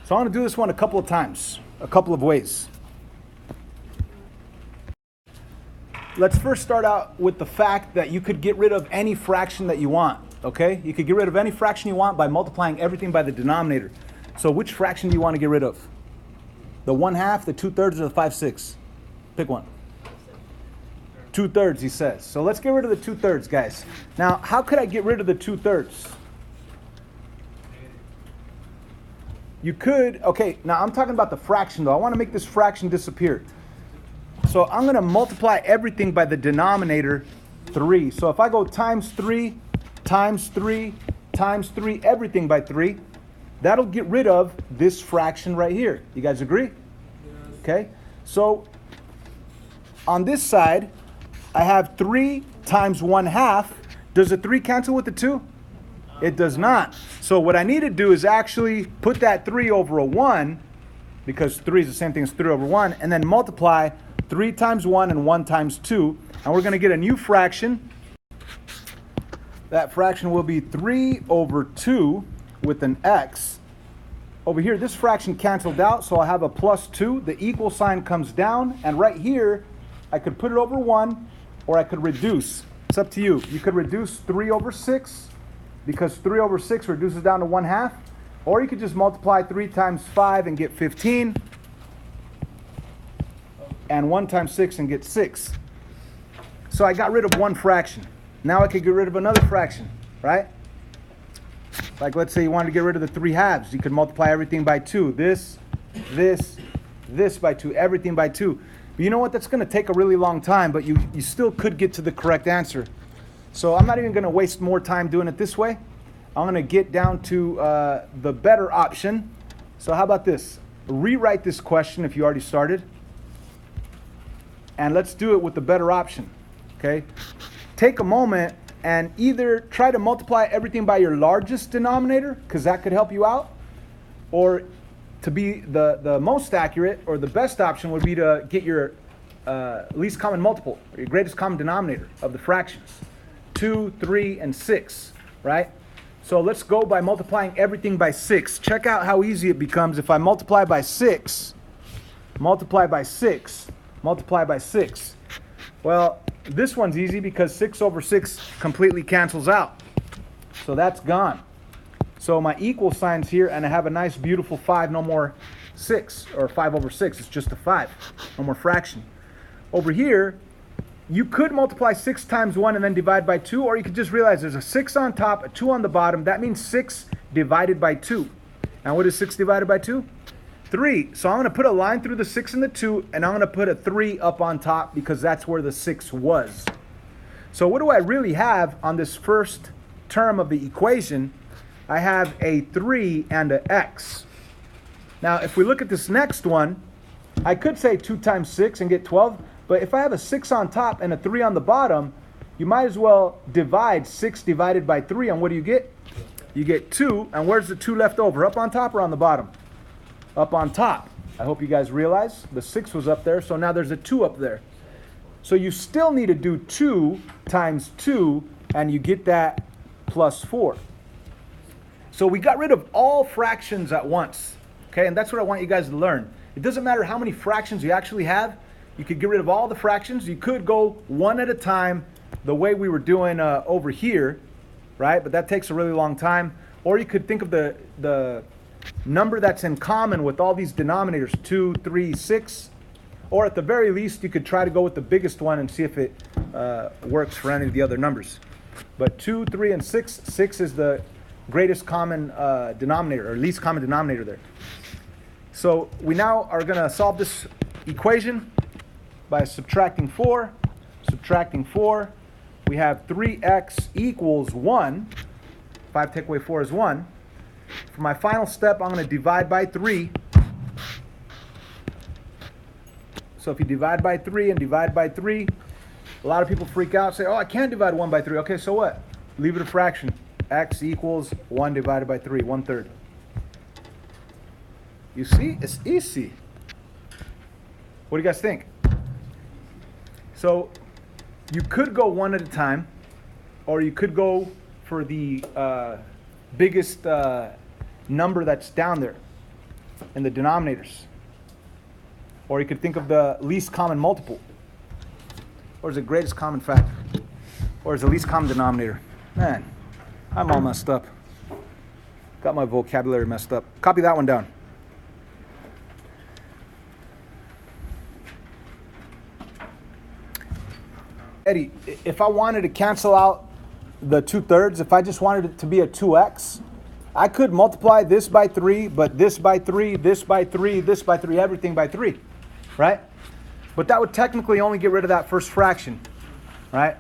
So I'm going to do this one a couple of times, a couple of ways. Let's first start out with the fact that you could get rid of any fraction that you want, okay? You could get rid of any fraction you want by multiplying everything by the denominator. So which fraction do you want to get rid of? The 1/2, the 2/3, or the 5/6? Pick one. 2/3, he says. So let's get rid of the 2/3, guys. Now, how could I get rid of the 2/3? You could, okay, now I'm talking about the fraction though. I want to make this fraction disappear. So I'm going to multiply everything by the denominator 3. So if I go times 3, times 3, times 3, everything by 3, that'll get rid of this fraction right here. You guys agree? Yes. Okay. So on this side, I have 3 times 1/2. Does the 3 cancel with the 2? It does not. So what I need to do is actually put that 3 over a 1, because 3 is the same thing as 3 over 1, and then multiply 3 times 1 and 1 times 2. And we're going to get a new fraction. That fraction will be 3 over 2 with an x. Over here, this fraction canceled out, so I have a plus 2. The equal sign comes down, and right here, I could put it over 1, or I could reduce. It's up to you. You could reduce 3 over 6, because 3 over 6 reduces down to 1/2. Or you could just multiply 3 times 5 and get 15. And 1 times 6 and get 6. So I got rid of one fraction. Now I could get rid of another fraction, right? Like let's say you wanted to get rid of the 3/2. You could multiply everything by 2. This by 2, everything by 2. But you know what? That's going to take a really long time, but you still could get to the correct answer. So I'm not even going to waste more time doing it this way. I'm going to get down to the better option. So how about this? Rewrite this question if you already started. And let's do it with the better option, okay? Take a moment and either try to multiply everything by your largest denominator, because that could help you out, or to be the most accurate, or the best option would be to get your least common multiple, or your greatest common denominator of the fractions. 2, 3, and 6, right? So let's go by multiplying everything by 6. Check out how easy it becomes if I multiply by 6, multiply by 6, multiply by 6. Well, this one's easy because 6 over 6 completely cancels out. So that's gone. So my equal sign's here, and I have a nice beautiful 5, no more 6, or 5 over 6. It's just a 5, no more fraction. Over here, you could multiply 6 times 1 and then divide by 2, or you could just realize there's a 6 on top, a 2 on the bottom. That means 6 divided by 2. And what is 6 divided by 2? 3. So I'm going to put a line through the 6 and the 2, and I'm going to put a 3 up on top because that's where the 6 was. So what do I really have on this first term of the equation? I have a 3 and an x. Now, if we look at this next one, I could say 2 times 6 and get 12, but if I have a 6 on top and a 3 on the bottom, you might as well divide 6 divided by 3, and what do you get? You get 2, and where's the 2 left over? Up on top or on the bottom? Up on top. I hope you guys realize the 6 was up there, so now there's a 2 up there. So you still need to do 2 times 2, and you get that plus 4. So we got rid of all fractions at once, okay? And that's what I want you guys to learn. It doesn't matter how many fractions you actually have. You could get rid of all the fractions. You could go one at a time the way we were doing over here, right? But that takes a really long time. Or you could think of the number that's in common with all these denominators, 2, 3, 6. Or at the very least, you could try to go with the biggest one and see if it works for any of the other numbers. But 2, 3, and 6, 6 is the greatest common denominator, or least common denominator there. So we now are going to solve this equation by subtracting 4. Subtracting 4, we have 3x equals 1. 5 take away 4 is 1. For my final step, I'm going to divide by 3. So if you divide by 3 and divide by 3, a lot of people freak out, say, oh, I can't divide 1 by 3. Okay, so what? Leave it a fraction. X equals 1 divided by 3, 1/3. You see? It's easy. What do you guys think? So you could go one at a time, or you could go for the biggest number that's down there. in the denominators. Or you could think of the least common multiple. Or is the greatest common factor. Or is the least common denominator. Man, I'm all messed up. Got my vocabulary messed up. Copy that one down. Eddie, if I wanted to cancel out the 2/3, if I just wanted it to be a 2x, I could multiply this by 3, but this by 3, this by 3, this by 3, everything by 3, right? But that would technically only get rid of that first fraction, right?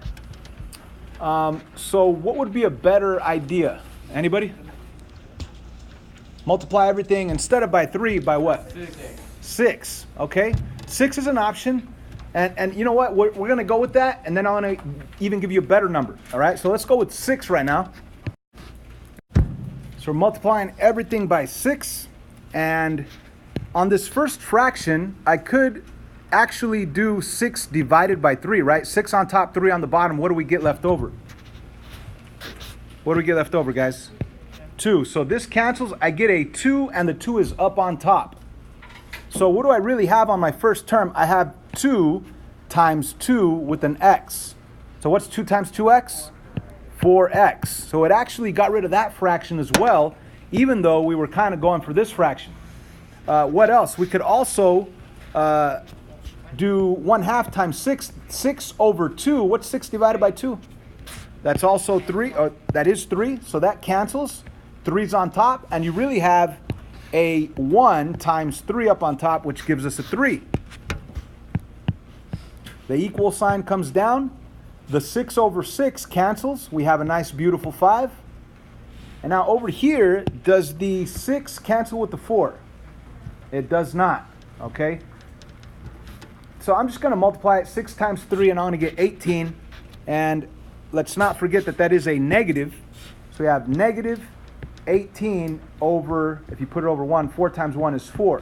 So what would be a better idea? Anybody? Multiply everything instead of by 3 by what? 6, okay? 6 is an option. And you know what? We're going to go with that, and then I'm going to even give you a better number, all right? So let's go with 6 right now. So we're multiplying everything by 6, and on this first fraction, I could actually do 6 divided by 3, right? 6 on top, 3 on the bottom. What do we get left over? What do we get left over, guys? 2. So this cancels. I get a 2, and the 2 is up on top. So what do I really have on my first term? I have 2 times 2 with an x. So what's 2 times 2x? 4x. So it actually got rid of that fraction as well, even though we were kind of going for this fraction. What else? We could also do 1/2 times 6. 6 over 2. What's 6 divided by 2? That's also 3. That is 3. So that cancels. 3's on top. And you really have a 1 times 3 up on top, which gives us a 3. The equal sign comes down. The 6 over 6 cancels. We have a nice, beautiful 5. And now over here, does the 6 cancel with the 4? It does not, okay? So I'm just going to multiply it 6 times 3, and I'm going to get 18. And let's not forget that that is a negative. So we have negative 18 over, if you put it over 1, 4 times 1 is 4.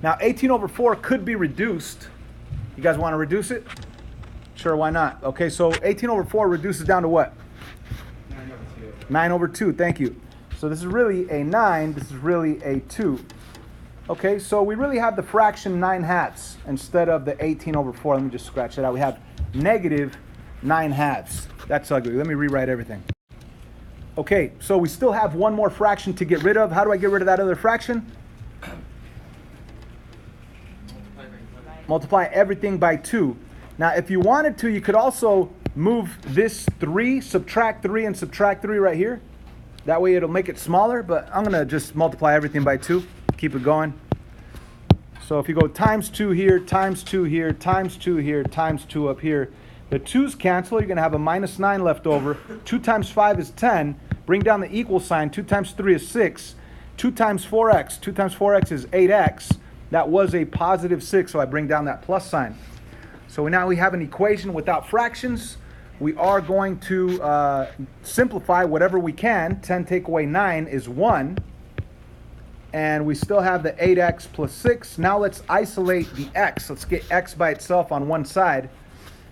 Now 18 over 4 could be reduced. You guys want to reduce it? Sure, why not? Okay, so 18 over 4 reduces down to what? 9 over 2. 9 over 2, thank you. So this is really a 9, this is really a 2. Okay, so we really have the fraction 9/2 instead of the 18 over 4. Let me just scratch it out. We have negative 9/2. That's ugly. Let me rewrite everything. Okay, so we still have one more fraction to get rid of. How do I get rid of that other fraction? Multiply everything by 2. Now, if you wanted to, you could also move this 3, subtract 3, and subtract 3 right here. That way it'll make it smaller, but I'm going to just multiply everything by 2. Keep it going. So if you go times 2 here, times 2 here, times 2 here, times 2 up here, the 2's cancel. You're going to have a minus 9 left over. 2 times 5 is 10. Bring down the equal sign. 2 times 3 is 6. 2 times 4x. 2 times 4x is 8x. That was a positive 6, so I bring down that plus sign. So now we have an equation without fractions. We are going to simplify whatever we can. 10 take away 9 is 1. And we still have the 8x plus 6. Now let's isolate the x. Let's get x by itself on one side.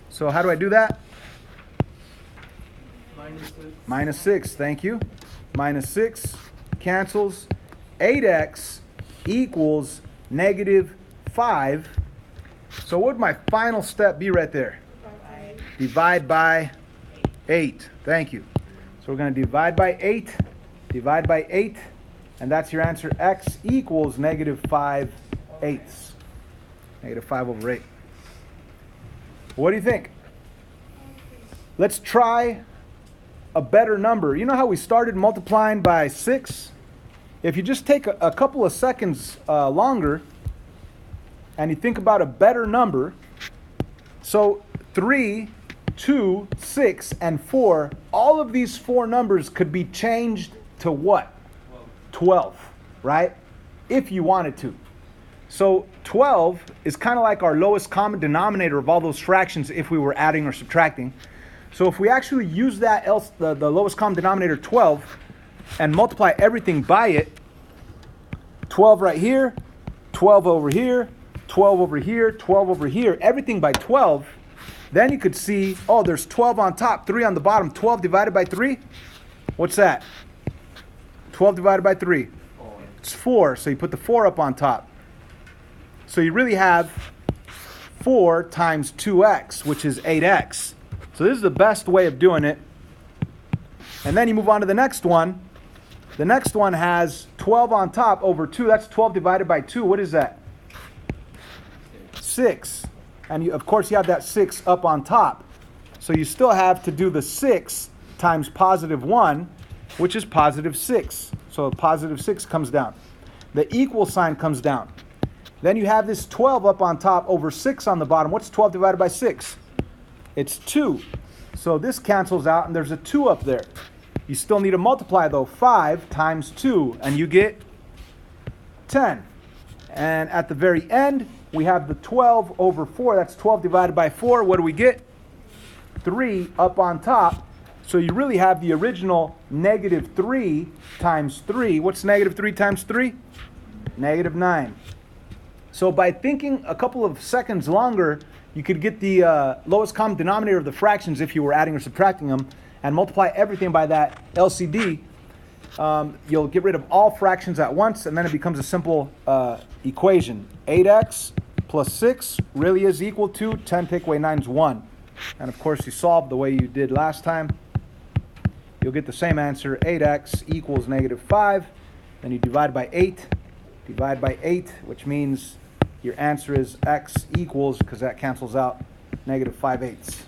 So how do I do that? Minus 6, thank you. Minus 6 cancels. 8x equals negative 5. So what would my final step be right there? Divide by 8. Thank you. So we're going to divide by 8. Divide by 8. And that's your answer. X equals negative 5/8. Negative 5 over 8. What do you think? Let's try a better number. You know how we started multiplying by 6? If you just take a couple of seconds longer and you think about a better number, so 3, 2, 6, and 4, all of these 4 numbers could be changed to what? 12, right? If you wanted to. So 12 is kind of like our lowest common denominator of all those fractions if we were adding or subtracting. So if we actually use that, the lowest common denominator 12, and multiply everything by it, 12 right here, 12 over here, 12 over here, 12 over here, everything by 12, then you could see, oh, there's 12 on top, 3 on the bottom. 12 divided by 3? What's that? 12 divided by 3? It's 4, so you put the 4 up on top. So you really have 4 times 2x, which is 8x. So this is the best way of doing it. And then you move on to the next one. The next one has 12 on top over 2. That's 12 divided by 2. What is that? 6. And you, of course, you have that 6 up on top. So you still have to do the 6 times positive 1, which is positive 6. So positive 6 comes down. The equal sign comes down. Then you have this 12 up on top over 6 on the bottom. What's 12 divided by 6? It's 2. So this cancels out, and there's a 2 up there. You still need to multiply, though. 5 times 2, and you get 10. And at the very end, we have the 12 over 4. That's 12 divided by 4. What do we get? 3 up on top. So you really have the original negative 3 times 3. What's negative 3 times 3? Negative 9. So by thinking a couple of seconds longer, you could get the lowest common denominator of the fractions if you were adding or subtracting them, and multiply everything by that LCD. You'll get rid of all fractions at once, and then it becomes a simple equation. 8x plus 6 really is equal to 10 take away 9 is 1. And of course, you solve the way you did last time. You'll get the same answer. 8x equals negative 5. Then you divide by 8. Divide by 8, which means your answer is x equals, because that cancels out, negative 5/8.